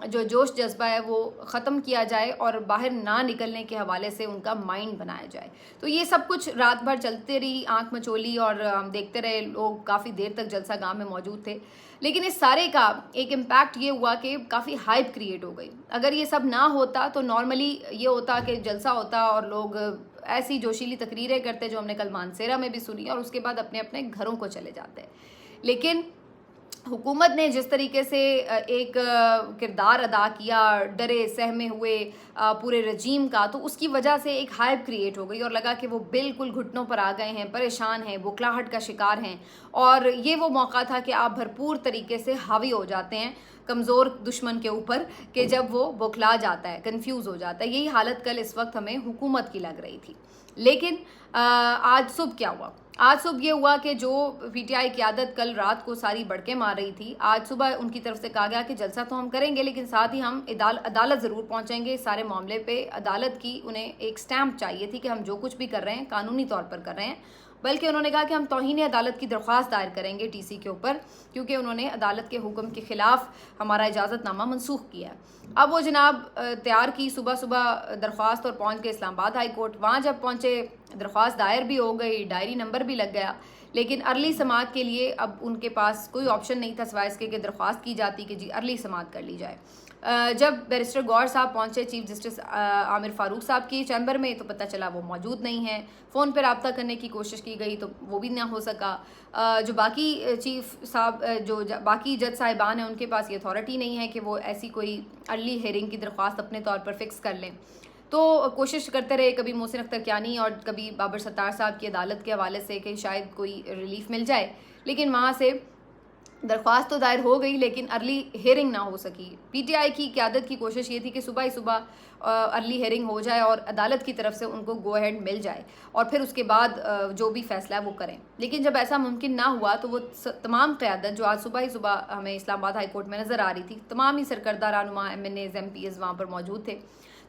جو جوش جذبہ ہے وہ ختم کیا جائے اور باہر نہ نکلنے کے حوالے سے ان کا مائنڈ بنایا جائے. تو یہ سب کچھ رات بھر چلتے رہی, آنکھ مچولی, اور ہم دیکھتے رہے, لوگ کافی دیر تک جلسہ گاہ میں موجود تھے. لیکن اس سارے کا ایک امپیکٹ یہ ہوا کہ کافی ہائپ کریٹ ہو گئی. اگر یہ سب نہ ہوتا تو نارملی یہ ہوتا کہ جلسہ ہوتا اور لوگ ایسی جوشیلی تقریریں کرتے جو ہم نے کل مانسیرا میں بھی سنی, اور اس کے بعد اپنے اپنے گھروں کو چلے جاتے. لیکن حکومت نے جس طریقے سے ایک کردار ادا کیا ڈرے سہمے ہوئے پورے رجیم کا, تو اس کی وجہ سے ایک ہائپ کریٹ ہو گئی اور لگا کہ وہ بالکل گھٹنوں پر آ گئے ہیں, پریشان ہیں, بکھلاہٹ کا شکار ہیں. اور یہ وہ موقع تھا کہ آپ بھرپور طریقے سے حاوی ہو جاتے ہیں کمزور دشمن کے اوپر, کہ جب وہ بکھلا جاتا ہے, کنفیوز ہو جاتا ہے. یہی حالت کل اس وقت ہمیں حکومت کی لگ رہی تھی. لیکن آج صبح کیا ہوا؟ آج صبح یہ ہوا کہ جو پی ٹی آئی قیادت کل رات کو ساری بڑکیں مار رہی تھی, آج صبح ان کی طرف سے کہا گیا کہ جلسہ تو ہم کریں گے لیکن ساتھ ہی ہم عدالت ضرور پہنچیں گے. اس سارے معاملے پہ عدالت کی انہیں ایک سٹیمپ چاہیے تھی کہ ہم جو کچھ بھی کر رہے ہیں قانونی طور پر کر رہے ہیں. بلکہ انہوں نے کہا کہ ہم توہین عدالت کی درخواست دائر کریں گے ٹی سی کے اوپر, کیونکہ انہوں نے عدالت کے حکم کے خلاف ہمارا اجازت نامہ منسوخ کیا ہے. اب وہ جناب تیار کی صبح صبح درخواست اور پہنچ گئے اسلام آباد ہائی کورٹ. وہاں جب پہنچے درخواست دائر بھی ہو گئی, ڈائری نمبر بھی لگ گیا, لیکن ارلی سماعت کے لیے اب ان کے پاس کوئی آپشن نہیں تھا سوائے اس کے کہ درخواست کی جاتی کہ جی ارلی سماعت کر لی جائے. جب بیرسٹر گور صاحب پہنچے چیف جسٹس عامر فاروق صاحب کی چیمبر میں تو پتہ چلا وہ موجود نہیں ہیں. فون پہ رابطہ کرنے کی کوشش کی گئی تو وہ بھی نہ ہو سکا. جو باقی چیف صاحب جو باقی جج صاحبان ہیں ان کے پاس یہ اتھارٹی نہیں ہے کہ وہ ایسی کوئی ارلی ہیئرنگ کی درخواست اپنے طور پر فکس کر لیں. تو کوشش کرتے رہے کبھی محسن اختر کیانی اور کبھی بابر ستار صاحب کی عدالت کے حوالے سے کہ شاید کوئی ریلیف مل جائے, لیکن وہاں سے درخواست تو دائر ہو گئی لیکن ارلی ہیئرنگ نہ ہو سکی. پی ٹی آئی کی قیادت کی کوشش یہ تھی کہ صبح ہی صبح ارلی ہیئرنگ ہو جائے اور عدالت کی طرف سے ان کو گو ہیڈ مل جائے اور پھر اس کے بعد جو بھی فیصلہ ہے وہ کریں. لیکن جب ایسا ممکن نہ ہوا تو وہ تمام قیادت جو آج صبح ہی صبح ہمیں اسلام آباد ہائی کورٹ میں نظر آ رہی تھی, تمام ہی سرکردہ رہنما M N As M P As وہاں پر موجود تھے.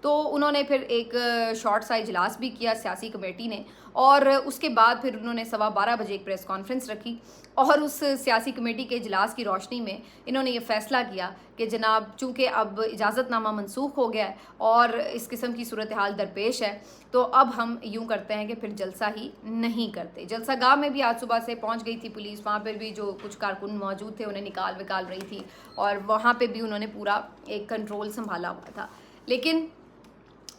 تو انہوں نے پھر ایک شارٹ سا اجلاس بھی کیا سیاسی کمیٹی نے, اور اس کے بعد پھر انہوں نے 12:15 بجے ایک پریس کانفرنس رکھی, اور اس سیاسی کمیٹی کے اجلاس کی روشنی میں انہوں نے یہ فیصلہ کیا کہ جناب چونکہ اب اجازت نامہ منسوخ ہو گیا ہے اور اس قسم کی صورتحال درپیش ہے, تو اب ہم یوں کرتے ہیں کہ پھر جلسہ ہی نہیں کرتے. جلسہ گاہ میں بھی آج صبح سے پہنچ گئی تھی پولیس, وہاں پر بھی جو کچھ کارکن موجود تھے انہیں نکال رہی تھی, اور وہاں پہ بھی انہوں نے پورا ایک کنٹرول سنبھالا ہوا تھا. لیکن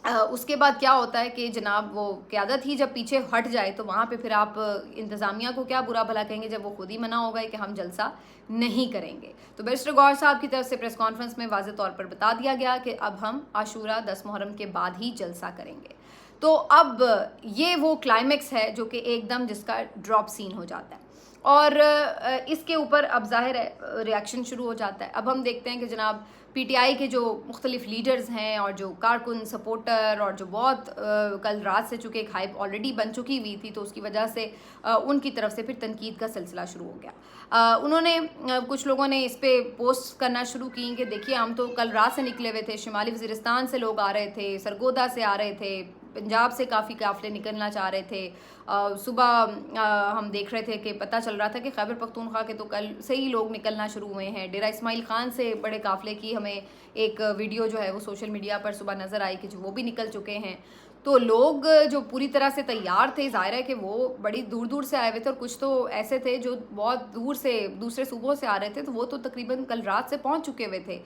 اس کے بعد کیا ہوتا ہے کہ جناب وہ قیادت ہی جب پیچھے ہٹ جائے تو وہاں پہ پھر آپ انتظامیہ کو کیا برا بھلا کہیں گے جب وہ خود ہی منع ہو گئے کہ ہم جلسہ نہیں کریں گے. تو بیرسٹر گور صاحب کی طرف سے پریس کانفرنس میں واضح طور پر بتا دیا گیا کہ اب ہم عاشورہ 10 محرم کے بعد ہی جلسہ کریں گے. تو اب یہ وہ کلائمیکس ہے جو کہ ایک دم جس کا ڈراپ سین ہو جاتا ہے, اور اس کے اوپر اب ظاہر ہے ریاکشن شروع ہو جاتا ہے. اب ہم دیکھتے ہیں کہ جناب پی ٹی آئی کے جو مختلف لیڈرز ہیں اور جو کارکن سپورٹر اور جو بہت کل رات سے چونکہ ایک ہائپ آلریڈی بن چکی ہوئی تھی تو اس کی وجہ سے ان کی طرف سے پھر تنقید کا سلسلہ شروع ہو گیا. انہوں نے کچھ لوگوں نے اس پہ پوسٹ کرنا شروع کی کہ دیکھیے ہم تو کل رات سے نکلے ہوئے تھے, شمالی وزیرستان سے لوگ آ رہے تھے, سرگودا سے آ رہے تھے, پنجاب سے کافی قافلے نکلنا چاہ رہے تھے. صبح ہم دیکھ رہے تھے کہ پتہ چل رہا تھا کہ خیبر پختونخوا کے تو کل سے ہی لوگ نکلنا شروع ہوئے ہیں. ڈیرہ اسماعیل خان سے بڑے قافلے کی ہمیں ایک ویڈیو جو ہے وہ سوشل میڈیا پر صبح نظر آئی کہ جو وہ بھی نکل چکے ہیں. تو لوگ جو پوری طرح سے تیار تھے, ظاہر ہے کہ وہ بڑی دور دور سے آئے ہوئے تھے, اور کچھ تو ایسے تھے جو بہت دور سے دوسرے صوبوں سے آ رہے تھے, تو وہ تو تقریباً کل رات سے پہنچ چکے ہوئے تھے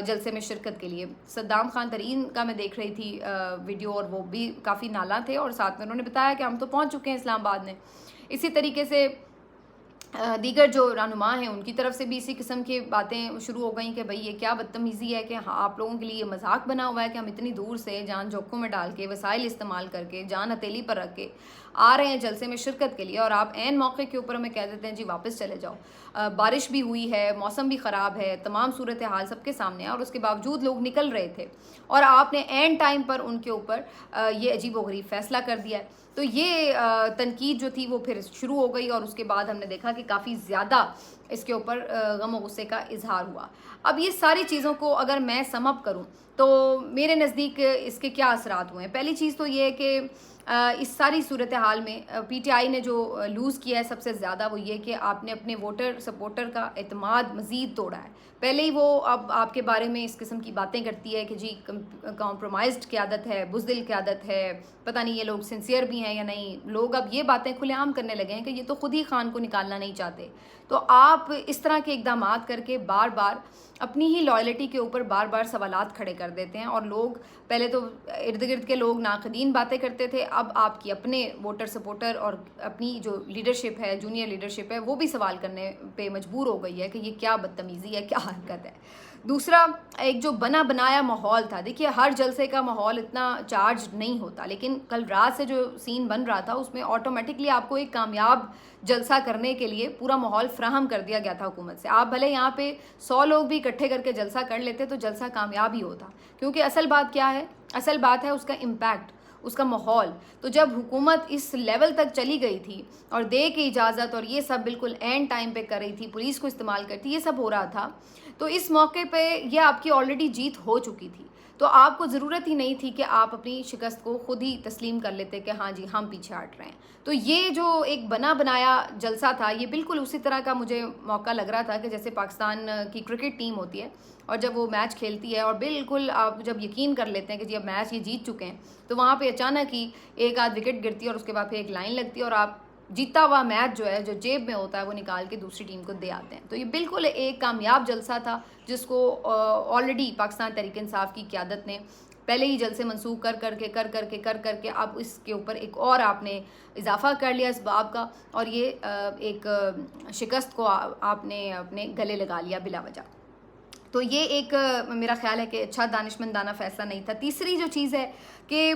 جلسے میں شرکت کے لیے. صدام خان ترین کا میں دیکھ رہی تھی ویڈیو, اور وہ بھی کافی نالاں تھے, اور ساتھ میں انہوں نے بتایا کہ ہم تو پہنچ چکے ہیں اسلام آباد میں. اسی طریقے سے دیگر جو رہنما ہیں ان کی طرف سے بھی اسی قسم کی باتیں شروع ہو گئیں کہ بھئی یہ کیا بدتمیزی ہے کہ آپ لوگوں کے لیے یہ مذاق بنا ہوا ہے کہ ہم اتنی دور سے جان جوکھوں میں ڈال کے وسائل استعمال کر کے جان ہتھیلی پر رکھ کے آ رہے ہیں جلسے میں شرکت کے لیے, اور آپ عین موقع کے اوپر ہمیں کہہ دیتے ہیں جی واپس چلے جاؤ. بارش بھی ہوئی ہے, موسم بھی خراب ہے, تمام صورتحال سب کے سامنے ہے, اور اس کے باوجود لوگ نکل رہے تھے, اور آپ نے عین ٹائم پر ان کے اوپر یہ عجیب و غریب فیصلہ کر دیا ہے. تو یہ تنقید جو تھی وہ پھر شروع ہو گئی, اور اس کے بعد ہم نے دیکھا کہ کافی زیادہ اس کے اوپر غم و غصے کا اظہار ہوا. اب یہ ساری چیزوں کو اگر میں سم اپ کروں تو میرے نزدیک اس کے کیا اثرات ہوئے ہیں. پہلی چیز تو یہ ہے کہ اس ساری صورتحال میں پی ٹی آئی نے جو لوز کیا ہے سب سے زیادہ وہ یہ کہ آپ نے اپنے ووٹر سپورٹر کا اعتماد مزید توڑا ہے. پہلے ہی وہ اب آپ کے بارے میں اس قسم کی باتیں کرتی ہے کہ جی کمپرومائزڈ قیادت ہے, بزدل قیادت ہے, پتہ نہیں یہ لوگ سنسیئر بھی ہیں یا نہیں. لوگ اب یہ باتیں کھلے عام کرنے لگے ہیں کہ یہ تو خود ہی خان کو نکالنا نہیں چاہتے. تو آپ اس طرح کے اقدامات کر کے بار بار اپنی ہی لائلٹی کے اوپر بار بار سوالات کھڑے کر دیتے ہیں. اور لوگ پہلے تو ارد گرد کے لوگ ناقدین باتیں کرتے تھے, اب آپ کی اپنے ووٹر سپورٹر اور اپنی جو لیڈرشپ ہے, جونیئر لیڈرشپ ہے, وہ بھی سوال کرنے پہ مجبور ہو گئی ہے کہ یہ کیا بدتمیزی ہے, کیا حرکت ہے. دوسرا, ایک جو بنا بنایا ماحول تھا, دیکھیے ہر جلسے کا ماحول اتنا چارج نہیں ہوتا, لیکن کل رات سے جو سین بن رہا تھا اس میں آٹومیٹکلی آپ کو ایک کامیاب جلسہ کرنے کے لیے پورا ماحول فراہم کر دیا گیا تھا حکومت سے. آپ بھلے یہاں پہ 100 لوگ بھی اکٹھے کر کے جلسہ کر لیتے تو جلسہ کامیاب ہی ہوتا, کیونکہ اصل بات کیا ہے, اصل بات ہے اس کا امپیکٹ, اس کا ماحول. تو جب حکومت اس لیول تک چلی گئی تھی اور دے کی اجازت اور یہ سب بالکل اینڈ ٹائم پہ کر رہی تھی, پولیس کو استعمال کرتی, یہ سب ہو رہا تھا, تو اس موقع پہ یہ آپ کی آلریڈی جیت ہو چکی تھی. تو آپ کو ضرورت ہی نہیں تھی کہ آپ اپنی شکست کو خود ہی تسلیم کر لیتے کہ ہاں جی ہم پیچھے ہٹ رہے ہیں. تو یہ جو ایک بنا بنایا جلسہ تھا, یہ بالکل اسی طرح کا مجھے موقع لگ رہا تھا کہ جیسے پاکستان کی کرکٹ ٹیم ہوتی ہے اور جب وہ میچ کھیلتی ہے اور بالکل آپ جب یقین کر لیتے ہیں کہ جی اب میچ یہ جیت چکے ہیں, تو وہاں پہ اچانک ہی ایک آدھ وکٹ گرتی ہے اور اس کے بعد پھر ایک لائن لگتی ہے اور آپ جیتا ہوا میچ جو ہے, جو جیب میں ہوتا ہے, وہ نکال کے دوسری ٹیم کو دے آتے ہیں. تو یہ بالکل ایک کامیاب جلسہ تھا جس کو آلریڈی پاکستان تحریک انصاف کی قیادت نے پہلے ہی جلسے منسوخ کر کے اب اس کے اوپر ایک اور آپ نے اضافہ کر لیا اس باب کا, اور یہ ایک شکست کو آپ نے اپنے گلے لگا لیا بلا وجہ. تو یہ ایک میرا خیال ہے کہ اچھا دانشمندانہ فیصلہ نہیں تھا. تیسری جو چیز ہے کہ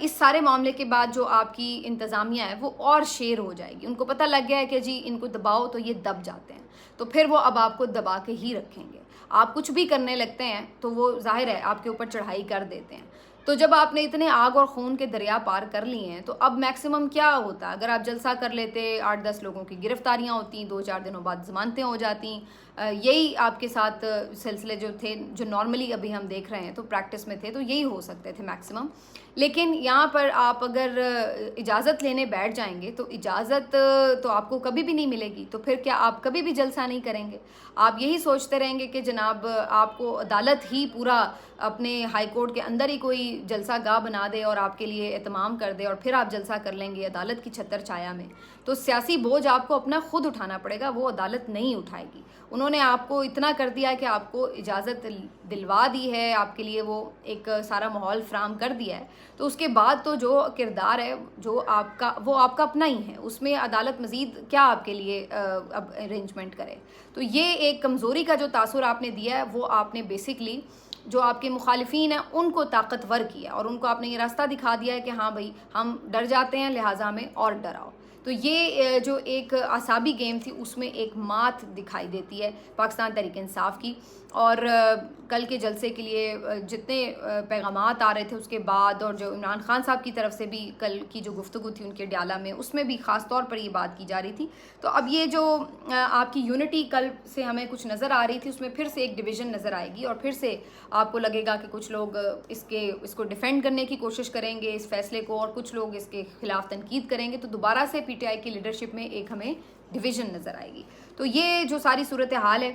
اس سارے معاملے کے بعد جو آپ کی انتظامیہ ہے وہ اور شیر ہو جائے گی. ان کو پتہ لگ گیا ہے کہ جی ان کو دباؤ تو یہ دب جاتے ہیں, تو پھر وہ اب آپ کو دبا کے ہی رکھیں گے. آپ کچھ بھی کرنے لگتے ہیں تو وہ ظاہر ہے آپ کے اوپر چڑھائی کر دیتے ہیں. تو جب آپ نے اتنے آگ اور خون کے دریا پار کر لیے ہیں تو اب میکسیمم کیا ہوتا ہے, اگر آپ جلسہ کر لیتے 8-10 لوگوں کی گرفتاریاں ہوتی, 2-4 دنوں بعد ضمانتیں ہو جاتی, یہی آپ کے ساتھ سلسلے جو تھے جو نارملی ابھی ہم دیکھ رہے ہیں تو پریکٹس میں تھے, تو یہی ہو سکتے تھے میکسیمم. لیکن یہاں پر آپ اگر اجازت لینے بیٹھ جائیں گے تو اجازت تو آپ کو کبھی بھی نہیں ملے گی, تو پھر کیا آپ کبھی بھی جلسہ نہیں کریں گے؟ آپ یہی سوچتے رہیں گے کہ جناب آپ کو عدالت ہی پورا اپنے ہائی کورٹ کے اندر ہی کوئی جلسہ گاہ بنا دے اور آپ کے لیے اہتمام کر دے اور پھر آپ جلسہ کر لیں گے عدالت کی چھتر چھایا میں. تو سیاسی بوجھ آپ کو اپنا خود اٹھانا پڑے گا, وہ عدالت نہیں اٹھائے گی. انہوں نے آپ کو اتنا کر دیا کہ آپ کو اجازت دلوا دی ہے, آپ کے لیے وہ ایک سارا ماحول فراہم کر دیا ہے, تو اس کے بعد تو جو کردار ہے جو آپ کا وہ آپ کا اپنا ہی ہے, اس میں عدالت مزید کیا آپ کے لیے اب ارینجمنٹ کرے. تو یہ ایک کمزوری کا جو تاثر آپ نے دیا ہے وہ آپ نے بیسکلی جو آپ کے مخالفین ہیں ان کو طاقتور کیا, اور ان کو آپ نے یہ راستہ دکھا دیا ہے کہ ہاں بھائی ہم ڈر جاتے ہیں لہٰذا ہمیں اور ڈراؤ. تو یہ جو ایک اعصابی گیم تھی اس میں ایک مات دکھائی دیتی ہے پاکستان تحریک انصاف کی. اور کل کے جلسے کے لیے جتنے پیغامات آ رہے تھے اس کے بعد, اور جو عمران خان صاحب کی طرف سے بھی کل کی جو گفتگو تھی ان کے ڈیالہ میں, اس میں بھی خاص طور پر یہ بات کی جا رہی تھی. تو اب یہ جو آپ کی یونٹی کل سے ہمیں کچھ نظر آ رہی تھی اس میں پھر سے ایک ڈویژن نظر آئے گی, اور پھر سے آپ کو لگے گا کہ کچھ لوگ اس کو ڈیفینڈ کرنے کی کوشش کریں گے اس فیصلے کو, اور کچھ لوگ اس کے خلاف تنقید کریں گے. تو دوبارہ سے پی ٹی آئی کی لیڈرشپ میں ایک ہمیں ڈویژن نظر آئے گی. تو یہ جو ساری صورتحال ہے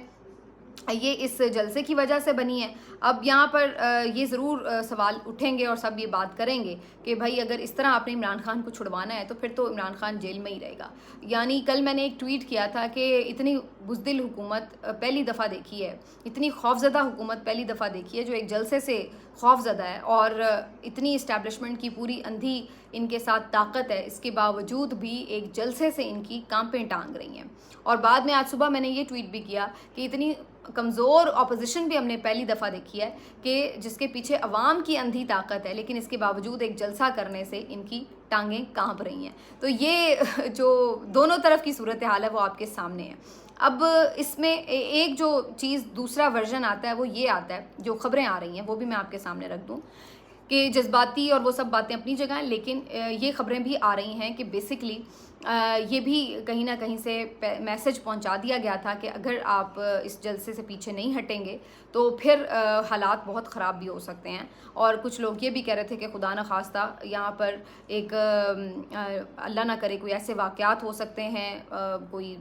یہ اس جلسے کی وجہ سے بنی ہے. اب یہاں پر یہ ضرور سوال اٹھیں گے اور سب یہ بات کریں گے کہ بھائی اگر اس طرح آپ نے عمران خان کو چھڑوانا ہے تو پھر تو عمران خان جیل میں ہی رہے گا. یعنی کل میں نے ایک ٹویٹ کیا تھا کہ اتنی بزدل حکومت پہلی دفعہ دیکھی ہے, اتنی خوفزدہ حکومت پہلی دفعہ دیکھی ہے جو ایک جلسے سے خوف زدہ ہے, اور اتنی اسٹیبلشمنٹ کی پوری اندھی ان کے ساتھ طاقت ہے, اس کے باوجود بھی ایک جلسے سے ان کی کانپیں ٹانگ رہی ہیں. اور بعد میں آج صبح میں نے یہ ٹویٹ بھی کیا کہ اتنی کمزور اپوزیشن بھی ہم نے پہلی دفعہ دیکھی ہے کہ جس کے پیچھے عوام کی اندھی طاقت ہے, لیکن اس کے باوجود ایک جلسہ کرنے سے ان کی ٹانگیں کانپ رہی ہیں. تو یہ جو دونوں طرف کی صورتحال ہے وہ آپ کے سامنے ہے. اب اس میں ایک جو چیز دوسرا ورژن آتا ہے وہ یہ آتا ہے, جو خبریں آ رہی ہیں وہ بھی میں آپ کے سامنے رکھ دوں کہ جذباتی اور وہ سب باتیں اپنی جگہ ہیں, لیکن یہ خبریں بھی آ رہی ہیں کہ بیسکلی یہ بھی کہیں نہ کہیں سے میسج پہنچا دیا گیا تھا کہ اگر آپ اس جلسے سے پیچھے نہیں ہٹیں گے تو پھر حالات بہت خراب بھی ہو سکتے ہیں. اور کچھ لوگ یہ بھی کہہ رہے تھے کہ خدا نخواستہ یہاں پر ایک اللہ نہ کرے کوئی ایسے واقعات ہو سکتے ہیں, کوئی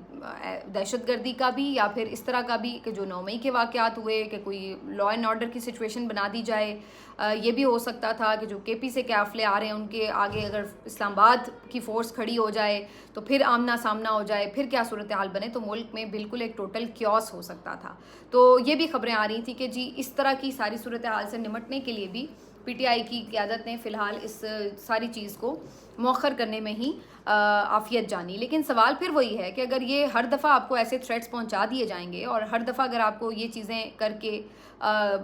دہشت گردی کا بھی یا پھر اس طرح کا بھی کہ جو 9 مئی کے واقعات ہوئے کہ کوئی لا اینڈ آرڈر کی سچویشن بنا دی جائے. یہ بھی ہو سکتا تھا کہ جو کے پی سے قافلے آ رہے ہیں ان کے آگے اگر اسلام آباد کی فورس کھڑی ہو جائے تو پھر آمنا سامنا ہو جائے, پھر کیا صورتحال بنے, تو ملک میں بالکل ایک ٹوٹل کیوس ہو سکتا تھا. تو یہ بھی خبریں آ رہی تھیں کہ جی اس طرح کی ساری صورتحال سے نمٹنے کے لیے بھی پی ٹی آئی کی قیادت نے فی الحال اس ساری چیز کو مؤخر کرنے میں ہی عافیت جانی. لیکن سوال پھر وہی ہے کہ اگر یہ ہر دفعہ آپ کو ایسے تھریٹس پہنچا دیے جائیں گے اور ہر دفعہ اگر آپ کو یہ چیزیں کر کے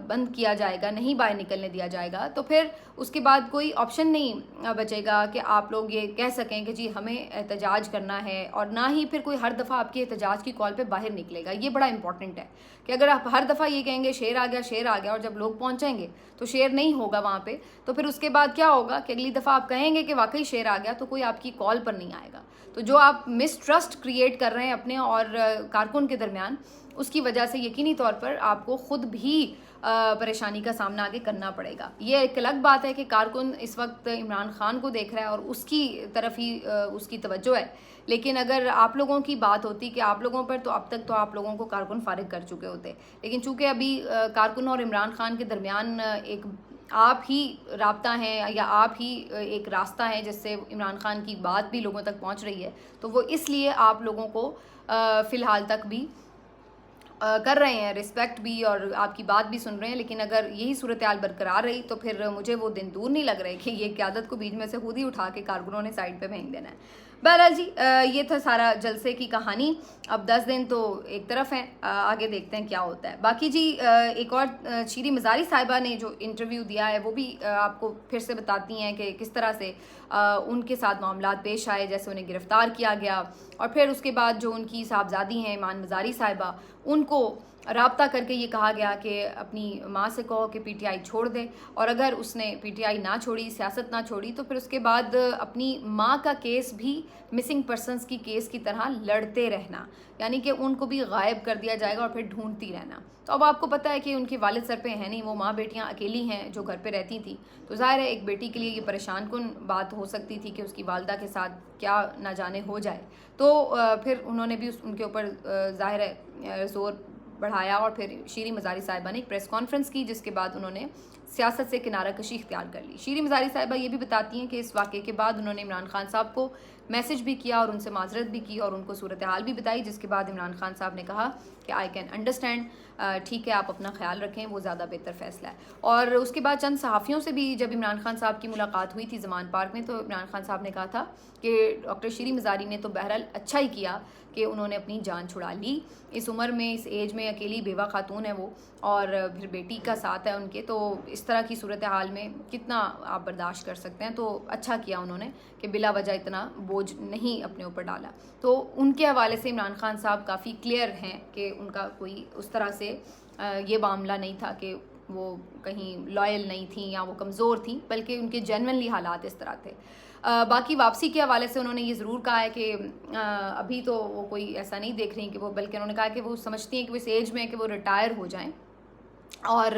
بند کیا جائے گا, نہیں باہر نکلنے دیا جائے گا, تو پھر اس کے بعد کوئی آپشن نہیں بچے گا کہ آپ لوگ یہ کہہ سکیں کہ جی ہمیں احتجاج کرنا ہے, اور نہ ہی پھر کوئی ہر دفعہ آپ کی احتجاج کی کال پہ باہر نکلے گا. یہ بڑا امپورٹنٹ ہے کہ اگر آپ ہر دفعہ یہ کہیں گے شیر آ گیا اور جب لوگ پہنچیں گے تو شیر نہیں ہوگا وہاں پہ, تو پھر اس کے بعد کیا ہوگا کہ اگلی دفعہ آپ کہیں گے کہ واقعی شیر آ گیا تو کوئی آپ کی کال پر نہیں آئے گا. تو جو آپ مسٹرسٹ کریٹ کر رہے ہیں اپنے اور کارکن کے درمیان, اس کی وجہ سے یقینی طور پر آپ کو خود بھی پریشانی کا سامنا آگے کرنا پڑے گا. یہ ایک الگ بات ہے کہ کارکن اس وقت عمران خان کو دیکھ رہا ہے اور اس کی طرف ہی اس کی توجہ ہے, لیکن اگر آپ لوگوں کی بات ہوتی کہ آپ لوگوں پر, تو اب تک تو آپ لوگوں کو کارکن فارغ کر چکے ہوتے. لیکن چونکہ ابھی کارکن اور عمران خان کے درمیان ایک آپ ہی رابطہ ہیں یا آپ ہی ایک راستہ ہے جس سے عمران خان کی بات بھی لوگوں تک پہنچ رہی ہے, تو وہ اس لیے آپ لوگوں کو فی الحال تک بھی کر رہے ہیں رسپیکٹ بھی اور آپ کی بات بھی سن رہے ہیں. لیکن اگر یہی صورتحال برقرار رہی تو پھر مجھے وہ دن دور نہیں لگ رہے کہ یہ قیادت کو بیچ میں سے خود ہی اٹھا کے کارکنوں نے سائڈ پہ پھینک دینا ہے. بہرحال جی یہ تھا سارا جلسے کی کہانی. اب 10 دن تو ایک طرف ہیں, آگے دیکھتے ہیں کیا ہوتا ہے. باقی جی ایک اور شیریں مزاری صاحبہ نے جو انٹرویو دیا ہے وہ بھی آپ کو پھر سے بتاتی ہیں کہ کس طرح سے ان کے ساتھ معاملات پیش آئے, جیسے انہیں گرفتار کیا گیا اور پھر اس کے بعد جو ان کی صاحبزادی ہیں ایمان مزاری صاحبہ, ان کو رابطہ کر کے یہ کہا گیا کہ اپنی ماں سے کہو کہ پی ٹی آئی چھوڑ دے, اور اگر اس نے پی ٹی آئی نہ چھوڑی, سیاست نہ چھوڑی, تو پھر اس کے بعد اپنی ماں کا کیس بھی مسنگ پرسنس کی کیس کی طرح لڑتے رہنا, یعنی کہ ان کو بھی غائب کر دیا جائے گا اور پھر ڈھونڈتی رہنا. تو اب آپ کو پتہ ہے کہ ان کے والد سر پہ ہیں نہیں, وہ ماں بیٹیاں اکیلی ہیں جو گھر پہ رہتی تھیں, تو ظاہر ہے ایک بیٹی کے لیے یہ پریشان کن بات ہو سکتی تھی کہ اس کی والدہ کے ساتھ کیا نہ جانے ہو جائے. تو پھر انہوں نے بھی ان کے اوپر ظاہر ہے زور بڑھایا, اور پھر شیریں مزاری صاحبہ نے ایک پریس کانفرنس کی جس کے بعد انہوں نے سیاست سے کنارہ کشی اختیار کر لی. شیریں مزاری صاحبہ یہ بھی بتاتی ہیں کہ اس واقعے کے بعد انہوں نے عمران خان صاحب کو میسج بھی کیا اور ان سے معذرت بھی کی اور ان کو صورتحال بھی بتائی, جس کے بعد عمران خان صاحب نے کہا کہ آئی کین انڈرسٹینڈ, ٹھیک ہے آپ اپنا خیال رکھیں, وہ زیادہ بہتر فیصلہ ہے. اور اس کے بعد چند صحافیوں سے بھی جب عمران خان صاحب کی ملاقات ہوئی تھی زمان پارک میں, تو عمران خان صاحب نے کہا تھا کہ ڈاکٹر شیریں مزاری نے تو بہرحال اچھا ہی کیا کہ انہوں نے اپنی جان چھڑا لی. اس عمر میں, اس ایج میں اکیلی بیوہ خاتون ہے وہ, اور پھر بیٹی کا ساتھ ہے ان کے, تو اس طرح کی صورتحال میں کتنا آپ برداشت کر سکتے ہیں. تو اچھا کیا انہوں نے کہ بلا وجہ اتنا بوجھ نہیں اپنے اوپر ڈالا. تو ان کے حوالے سے عمران خان صاحب کافی کلیئر ہیں کہ ان کا کوئی اس طرح سے یہ معاملہ نہیں تھا کہ وہ کہیں لائل نہیں تھیں یا وہ کمزور تھیں, بلکہ ان کے جینونلی حالات اس طرح تھے. باقی واپسی کے حوالے سے انہوں نے یہ ضرور کہا ہے کہ ابھی تو وہ کوئی ایسا نہیں دیکھ رہی کہ وہ, بلکہ انہوں نے کہا کہ وہ سمجھتی ہیں کہ وہ اس ایج میں ہے کہ وہ ریٹائر ہو جائیں. اور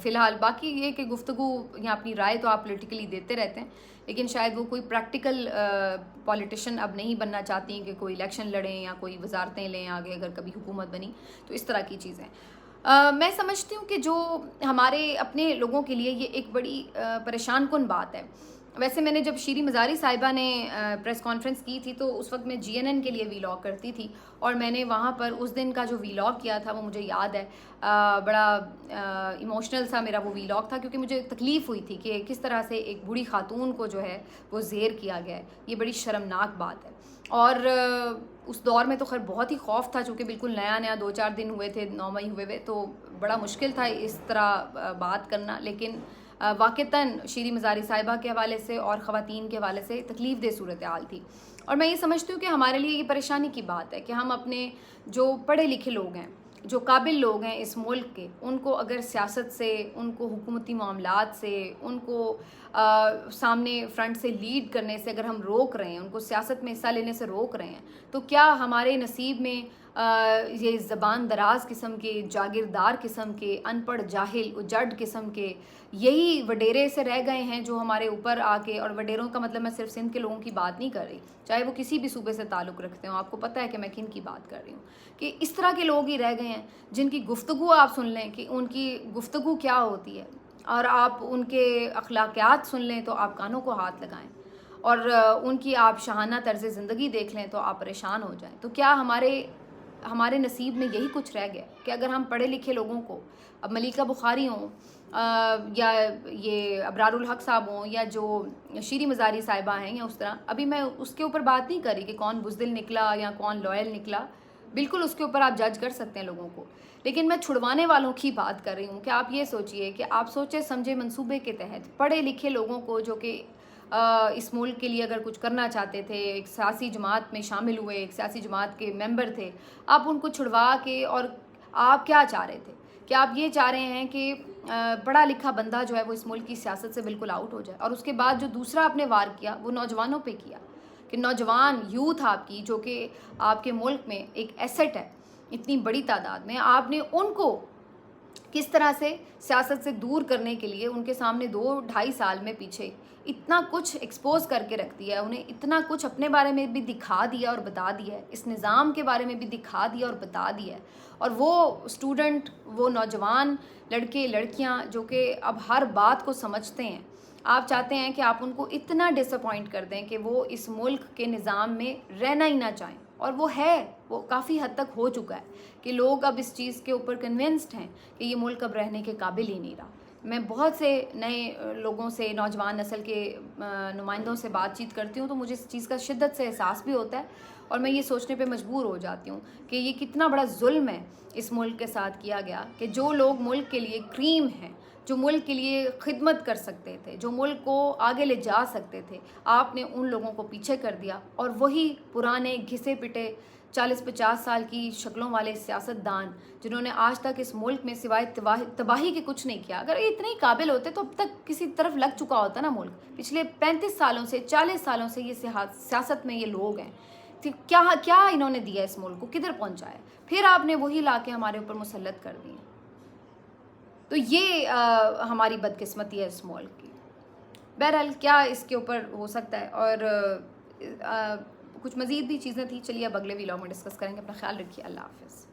فی الحال باقی یہ کہ گفتگو یا اپنی رائے تو آپ پولیٹیکلی دیتے رہتے ہیں, لیکن شاید وہ کوئی پریکٹیکل پولیٹیشین اب نہیں بننا چاہتی ہیں کہ کوئی الیکشن لڑیں یا کوئی وزارتیں لیں آگے اگر کبھی حکومت بنی, تو اس طرح کی چیزیں. میں سمجھتی ہوں کہ جو ہمارے اپنے لوگوں کے لیے یہ ایک بڑی پریشان کن بات ہے. ویسے میں نے جب شیریں مزاری صاحبہ نے پریس کانفرنس کی تھی تو اس وقت میں جی این این کے لیے ویلاگ کرتی تھی, اور میں نے وہاں پر اس دن کا جو ویلاگ کیا تھا وہ مجھے یاد ہے, بڑا ایموشنل سا میرا وہ ویلاگ تھا, کیونکہ مجھے تکلیف ہوئی تھی کہ کس طرح سے ایک بوڑھی خاتون کو جو ہے وہ زیر کیا گیا ہے. یہ بڑی شرمناک بات ہے. اور اس دور میں تو خیر بہت ہی خوف تھا, چونکہ بالکل نیا 2-4 دن ہوئے تھے, 9 مئی ہوئے تو بڑا مشکل تھا اس طرح بات کرنا. لیکن واقعتاً شیریں مزاری صاحبہ کے حوالے سے اور خواتین کے حوالے سے تکلیف دہ صورتحال تھی. اور میں یہ سمجھتی ہوں کہ ہمارے لیے یہ پریشانی کی بات ہے کہ ہم اپنے جو پڑھے لکھے لوگ ہیں جو قابل لوگ ہیں اس ملک کے، ان کو اگر سیاست سے، ان کو حکومتی معاملات سے، ان کو سامنے فرنٹ سے لیڈ کرنے سے اگر ہم روک رہے ہیں، ان کو سیاست میں حصہ لینے سے روک رہے ہیں، تو کیا ہمارے نصیب میں یہ زبان دراز قسم کے، جاگیردار قسم کے، ان پڑھ جاہل اجڑ قسم کے یہی وڈیرے سے رہ گئے ہیں جو ہمارے اوپر آ کے، اور وڈیروں کا مطلب میں صرف سندھ کے لوگوں کی بات نہیں کر رہی، چاہے وہ کسی بھی صوبے سے تعلق رکھتے ہوں، آپ کو پتہ ہے کہ میں کن کی بات کر رہی ہوں، کہ اس طرح کے لوگ ہی رہ گئے ہیں جن کی گفتگو آپ سن لیں کہ ان کی گفتگو کیا ہوتی ہے، اور آپ ان کے اخلاقیات سن لیں تو آپ کانوں کو ہاتھ لگائیں، اور ان کی آپ شاہانہ طرز زندگی دیکھ لیں تو آپ پریشان ہو جائیں۔ تو کیا ہمارے نصیب میں یہی کچھ رہ گیا کہ اگر ہم پڑھے لکھے لوگوں کو، اب ملیکہ بخاری ہوں یا یہ ابرار الحق صاحب ہوں یا جو شیریں مزاری صاحبہ ہیں یا اس طرح، ابھی میں اس کے اوپر بات نہیں کر رہی کہ کون بزدل نکلا یا کون لوئل نکلا، بالکل اس کے اوپر آپ جج کر سکتے ہیں لوگوں کو، لیکن میں چھڑوانے والوں کی بات کر رہی ہوں کہ آپ یہ سوچئے کہ آپ سوچے سمجھے منصوبے کے تحت پڑھے لکھے لوگوں کو جو کہ اس ملک کے لیے اگر کچھ کرنا چاہتے تھے، ایک سیاسی جماعت میں شامل ہوئے، ایک سیاسی جماعت کے ممبر تھے، آپ ان کو چھڑوا کے، اور آپ کیا چاہ رہے تھے کہ آپ یہ چاہ رہے ہیں کہ پڑھا لکھا بندہ جو ہے وہ اس ملک کی سیاست سے بالکل آؤٹ ہو جائے، اور اس کے بعد جو دوسرا آپ نے وار کیا وہ نوجوانوں پہ کیا، کہ نوجوان یوتھ آپ کی جو کہ آپ کے ملک میں ایک ایسٹ ہے اتنی بڑی تعداد میں، آپ نے ان کو کس طرح سے سیاست سے دور کرنے کے لیے ان کے سامنے 2-2.5 سال میں پیچھے اتنا کچھ ایکسپوز کر کے رکھ دیا ہے، انہیں اتنا کچھ اپنے بارے میں بھی دکھا دیا اور بتا دیا ہے، اس نظام کے بارے میں بھی دکھا دیا اور بتا دیا ہے، اور وہ اسٹوڈنٹ، وہ نوجوان لڑکے لڑکیاں جو کہ اب ہر بات کو سمجھتے ہیں، آپ چاہتے ہیں کہ آپ ان کو اتنا ڈس اپوائنٹ کر دیں کہ وہ اس ملک کے نظام میں رہنا ہی نہ چاہیں، اور وہ کافی حد تک ہو چکا ہے کہ لوگ اب اس چیز کے اوپر کنونسڈ ہیں کہ یہ ملک اب رہنے کے قابل ہی نہیں رہا۔ میں بہت سے نئے لوگوں سے، نوجوان نسل کے نمائندوں سے بات چیت کرتی ہوں تو مجھے اس چیز کا شدت سے احساس بھی ہوتا ہے، اور میں یہ سوچنے پہ مجبور ہو جاتی ہوں کہ یہ کتنا بڑا ظلم ہے اس ملک کے ساتھ کیا گیا، کہ جو لوگ ملک کے لیے کریم ہیں، جو ملک کے لیے خدمت کر سکتے تھے، جو ملک کو آگے لے جا سکتے تھے، آپ نے ان لوگوں کو پیچھے کر دیا، اور وہی پرانے گھسے پٹے 40-50 سال کی شکلوں والے سیاستدان جنہوں نے آج تک اس ملک میں سوائے تباہی کے کچھ نہیں کیا، اگر یہ اتنے ہی قابل ہوتے تو اب تک کسی طرف لگ چکا ہوتا نا ملک، پچھلے 35 سالوں سے 40 سالوں سے یہ سیاست میں یہ لوگ ہیں، کیا انہوں نے دیا اس ملک کو، کدھر پہنچایا، پھر آپ نے وہی لا کے ہمارے اوپر مسلط کر دی۔ تو یہ ہماری بدقسمتی ہے اس ملک کی۔ بہرحال کیا اس کے اوپر ہو سکتا ہے، اور کچھ مزید بھی چیزیں تھیں، چلیے اب اگلے ویلاگ میں ڈسکس کریں گے، اپنا خیال رکھیے، اللہ حافظ۔